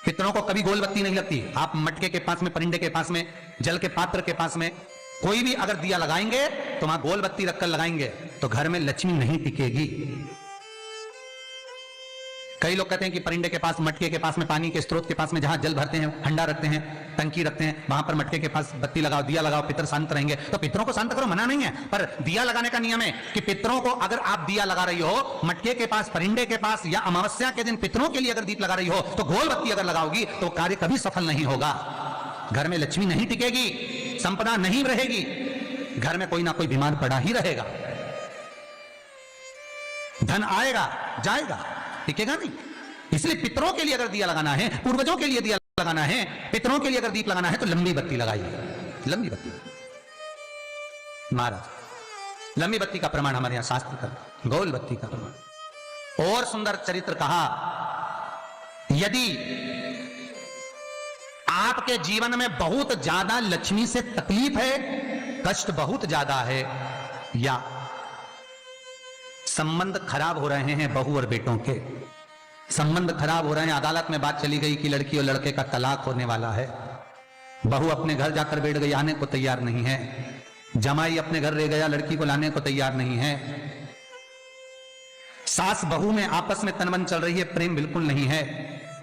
पितरों को कभी गोल बत्ती नहीं लगती। आप मटके के पास में, परिंदे के पास में, जल के पात्र के पास में कोई भी अगर दिया लगाएंगे तो वहां गोल बत्ती रखकर लगाएंगे तो घर में लक्ष्मी नहीं टिकेगी। कई लोग कहते हैं कि परिंदे के पास, मटके के पास में, पानी के स्रोत के पास में जहां जल भरते हैं, हंडा रखते हैं, टंकी रखते हैं, वहां पर मटके के पास बत्ती लगाओ, दिया लगाओ, पितर शांत रहेंगे। तो पितरों को शांत करो, मना नहीं है, पर दिया लगाने का नियम है कि पितरों को अगर आप दिया लगा रही हो मटके के पास, परिंदे के पास, या अमावस्या के दिन पितरों के लिए अगर दीप लगा रही हो तो गोल बत्ती अगर लगाओगी तो कार्य कभी सफल नहीं होगा। घर में लक्ष्मी नहीं टिकेगी, संपदा नहीं रहेगी, घर में कोई ना कोई बीमार पड़ा ही रहेगा, धन आएगा जाएगा, टिकेगा नहीं। इसलिए पितरों के लिए अगर दिया लगाना है, पूर्वजों के लिए दिया लगाना है, पितरों के लिए अगर दीप लगाना है तो लंबी बत्ती लगाइए, लंबी बत्ती। महाराज लंबी बत्ती का प्रमाण हमारे यहां शास्त्र का, गोल बत्ती का प्रमाण। और सुंदर चरित्र कहा, यदि आपके जीवन में बहुत ज्यादा लक्ष्मी से तकलीफ है, कष्ट बहुत ज्यादा है, या संबंध खराब हो रहे हैं, बहू और बेटों के संबंध खराब हो रहे हैं, अदालत में बात चली गई कि लड़की और लड़के का तलाक होने वाला है, बहू अपने घर जाकर बैठ गई, आने को तैयार नहीं है, जमाई अपने घर रह गया, लड़की को लाने को तैयार नहीं है, सास बहू में आपस में तनमन चल रही है, प्रेम बिल्कुल नहीं है,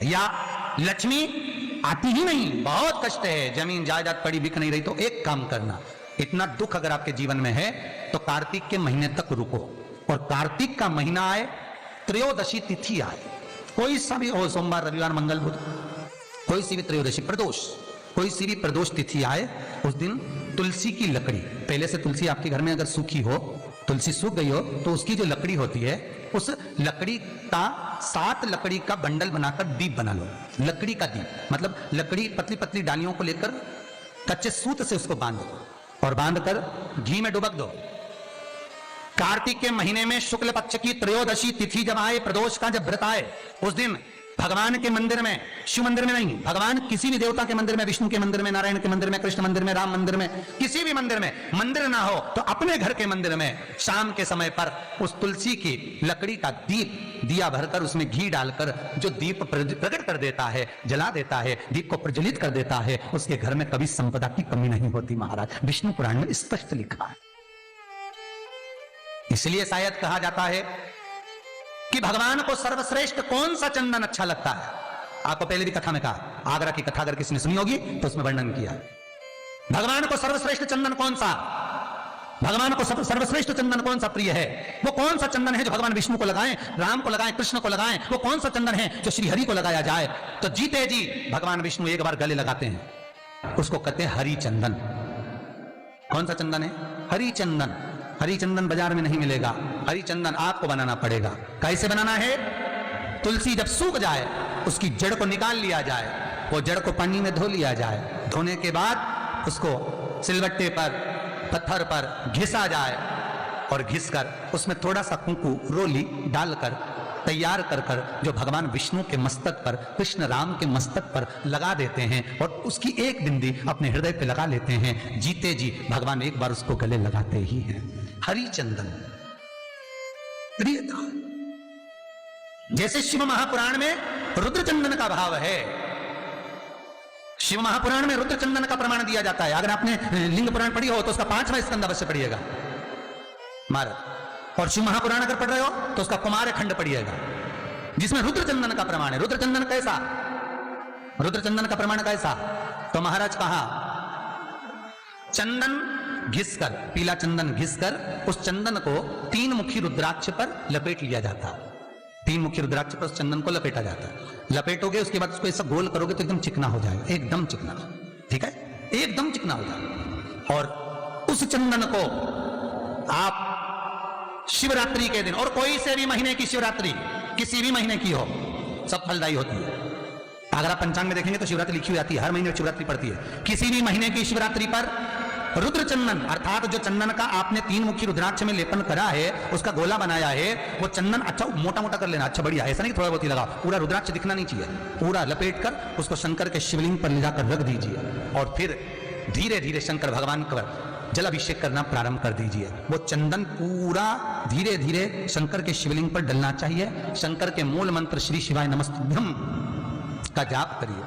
या लक्ष्मी आती ही नहीं, बहुत कष्ट है, जमीन जायदाद पड़ी बिक नहीं रही, तो एक काम करना, इतना दुख अगर आपके जीवन में है तो कार्तिक के महीने तक रुको, और कार्तिक का महीना आए, त्रयोदशी तिथि आए, कोई सा भी हो, सोमवार, रविवार, मंगल, बुध, कोई सी भी त्रयोदशी, प्रदोष, कोई सी भी प्रदोष तिथि आए, उस दिन तुलसी की लकड़ी, पहले से तुलसी आपके घर में अगर सूखी हो, तुलसी सूख गई हो तो उसकी जो लकड़ी होती है, उस लकड़ी का 7 लकड़ी का बंडल बनाकर दीप बना लो। लकड़ी का दीप मतलब लकड़ी पतली पतली डालियों को लेकर कच्चे सूत से उसको बांध दो और बांधकर घी में डुबक दो। कार्तिक के महीने में शुक्ल पक्ष की त्रयोदशी तिथि जब आए, प्रदोष का जब व्रत आए, उस दिन भगवान के मंदिर में, शिव मंदिर में नहीं, भगवान किसी भी देवता के मंदिर में, विष्णु के मंदिर में, नारायण के मंदिर में, कृष्ण मंदिर में, राम मंदिर में, किसी भी मंदिर में, मंदिर ना हो तो अपने घर के मंदिर में शाम के समय पर उस तुलसी की लकड़ी का दीप, दिया भरकर उसमें घी डालकर जो दीप प्रकट कर देता है, जला देता है, दीप को प्रज्वलित कर देता है, उसके घर में कभी संपदा की कमी नहीं होती। महाराज विष्णु पुराण में स्पष्ट लिखा है। इसलिए शायद कहा जाता है कि भगवान को सर्वश्रेष्ठ कौन सा चंदन अच्छा लगता है। आपको पहले भी कथा में कहा, आगरा की कथा अगर किसी ने सुनी होगी तो उसमें वर्णन किया, भगवान को सर्वश्रेष्ठ चंदन कौन सा, भगवान को सर्वश्रेष्ठ चंदन कौन सा प्रिय है, वो कौन सा चंदन है जो भगवान विष्णु को लगाएं, राम को लगाएं, कृष्ण को लगाएं, वो कौन सा चंदन है जो श्री हरि को लगाया जाए। तो जीते जी भगवान विष्णु एक बार गले लगाते हैं, उसको कहते हैं हरि चंदन। कौन सा चंदन है? हरि चंदन। हरि चंदन बाजार में नहीं मिलेगा, हरि चंदन आपको बनाना पड़ेगा। कैसे बनाना है? तुलसी जब सूख जाए उसकी जड़ को निकाल लिया जाए, वो जड़ को पानी में धो लिया जाए, धोने के बाद उसको सिलबट्टे पर, पत्थर पर घिसा जाए और घिसकर उसमें थोड़ा सा कुंकू, रोली डालकर तैयार कर कर जो भगवान विष्णु के मस्तक पर, कृष्ण राम के मस्तक पर लगा देते हैं और उसकी एक बिंदी अपने हृदय पे लगा लेते हैं। जीते जी भगवान एक बार उसको गले लगाते ही हैं। हरि चंदन प्रियता। जैसे शिव महापुराण में रुद्र चंदन का भाव है, शिव महापुराण में रुद्र चंदन का प्रमाण दिया जाता है। अगर आपने लिंग पुराण पढ़ी हो तो उसका 5वां स्कंद अवश्य पढ़िएगा महाराज, और शिव महापुराण अगर पढ़ रहे हो तो उसका कुमार खंड पढ़िएगा जिसमें रुद्र चंदन का प्रमाण है। रुद्र चंदन कैसा? रुद्र चंदन का प्रमाण कैसा? तो महाराज कहा, चंदन घिसकर, पीला चंदन घिसकर उस चंदन को 3 मुखी रुद्राक्ष पर लपेट लिया जाता। 3 मुखी रुद्राक्ष पर उस चंदन को लपेटा जाता। लपेटोगे उसके बाद उसको ऐसा गोल करोगे तो एकदम चिकना हो जाएगा, एकदम चिकना, ठीक है, एकदम चिकना हो जाएगा। और उस चंदन को आप शिवरात्रि के दिन, और कोई से भी महीने की शिवरात्रि, किसी भी महीने की हो, सब फलदायी होती है। अगर आप पंचांग में देखेंगे तो शिवरात्रि लिखी हुई आती है, हर महीने शिवरात्रि पड़ती है। किसी भी महीने की शिवरात्रि पर रुद्र चंदन अर्थात जो चंदन का आपने 3 मुखी रुद्राक्ष में लेपन करा है, उसका गोला बनाया है, वो चंदन अच्छा मोटा मोटा कर लेना, अच्छा बढ़िया, ऐसा नहीं थोड़ा बहुत ही लगाओ, पूरा रुद्राक्ष दिखना नहीं चाहिए, पूरा लपेट कर उसको शंकर के शिवलिंग पर ले जाकर रख दीजिए और फिर धीरे धीरे शंकर भगवान का जल अभिषेक करना प्रारंभ कर दीजिए। वो चंदन पूरा धीरे धीरे शंकर के शिवलिंग पर डलना चाहिए। शंकर के मूल मंत्र श्री शिवाय नमस्तुभ्यम इसका जाप करिए।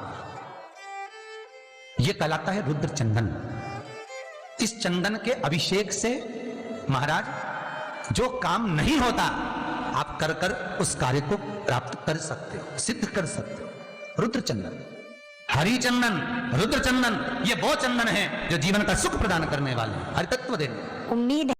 यह कहलाता है रुद्र चंदन। इस चंदन के अभिषेक से महाराज जो काम नहीं होता आप कर कर उस कार्य को प्राप्त कर सकते हो, सिद्ध कर सकते हो। रुद्र चंदन, हरि चंदन, रुद्र चंदन, ये वो चंदन है जो जीवन का सुख प्रदान करने वाले हैं, हरि तत्व देने। उम्मीद